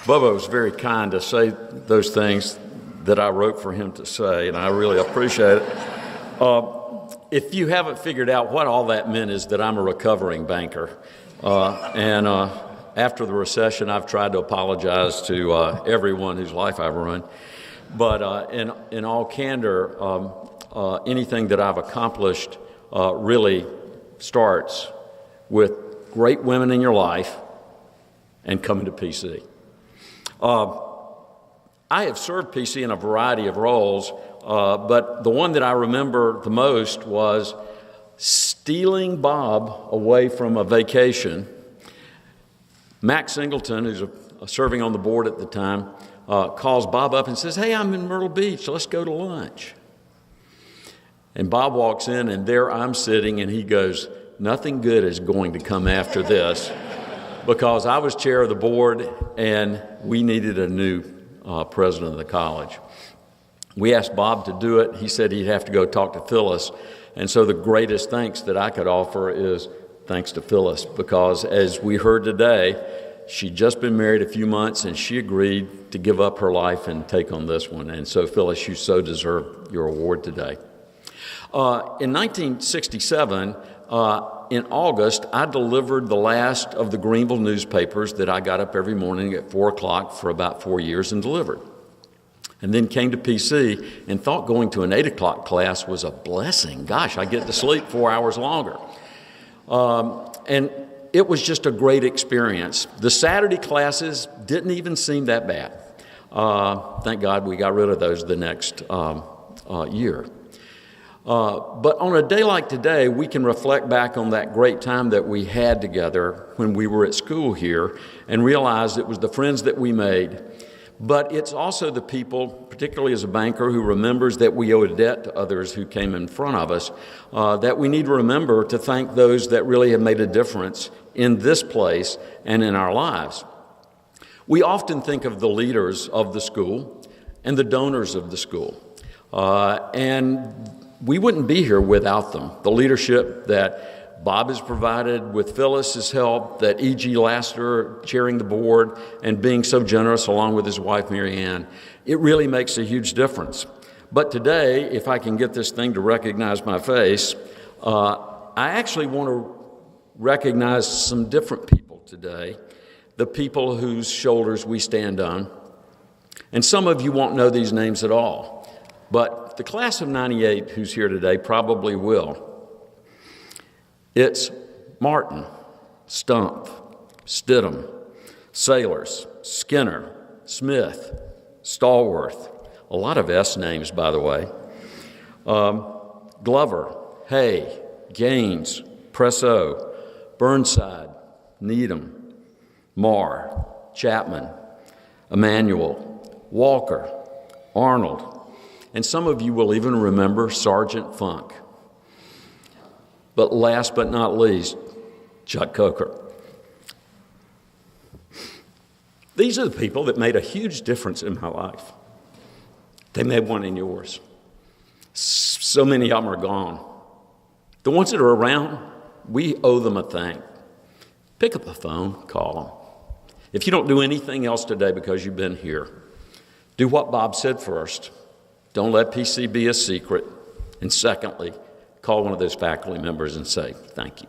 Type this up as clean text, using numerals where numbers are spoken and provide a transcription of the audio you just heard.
Bubba was very kind to say those things that I wrote for him to say, and I really appreciate it. If you haven't figured out what all that meant, is that I'm a recovering banker. After the recession, I've tried to apologize to everyone whose life I've run. But in all candor, anything that I've accomplished really starts with great women in your life and coming to PC. I have served PC in a variety of roles, but the one that I remember the most was stealing Bob away from a vacation. Max Singleton, who's serving on the board at the time, calls Bob up and says, "Hey, I'm in Myrtle Beach. Let's go to lunch." And Bob walks in, and there I'm sitting, and he goes, "Nothing good is going to come after this," because I was chair of the board, and we needed a new president of the college. We asked Bob to do it. He said he'd have to go talk to Phyllis. And so the greatest thanks that I could offer is thanks to Phyllis, because as we heard today, she'd just been married a few months, and she agreed to give up her life and take on this one. And so, Phyllis, you so deserve your award today. In 1967, in August, I delivered the last of the Greenville newspapers that I got up every morning at 4 o'clock for about 4 years and delivered. And then came to PC and thought going to an 8 o'clock class was a blessing. Gosh, I get to sleep 4 hours longer. And it was just a great experience. The Saturday classes didn't even seem that bad. Thank God we got rid of those the next year. But on a day like today, we can reflect back on that great time that we had together when we were at school here and realize it was the friends that we made. But it's also the people, particularly as a banker, who remembers that we owe a debt to others who came in front of us, that we need to remember to thank those that really have made a difference in this place and in our lives. We often think of the leaders of the school and the donors of the school. And we wouldn't be here without them. The leadership that Bob has provided with Phyllis's help, that E.G. Laster chairing the board and being so generous along with his wife, Mary Ann, it really makes a huge difference. But today, if I can get this thing to recognize my face, I actually want to recognize some different people today, the people whose shoulders we stand on. And some of you won't know these names at all, but the class of 98 who's here today probably will. It's Martin, Stump, Stidham, Sailors, Skinner, Smith, Stallworth, a lot of S names, by the way, Glover, Hay, Gaines, Presso, Burnside, Needham, Marr, Chapman, Emanuel, Walker, Arnold, and some of you will even remember Sergeant Funk. But last but not least, Chuck Coker. These are the people that made a huge difference in my life. They made one in yours. So many of them are gone. The ones that are around, we owe them a thank. Pick up the phone, call them. If you don't do anything else today because you've been here, do what Bob said first. Don't let PC be a secret. And secondly, call one of those faculty members and say, thank you.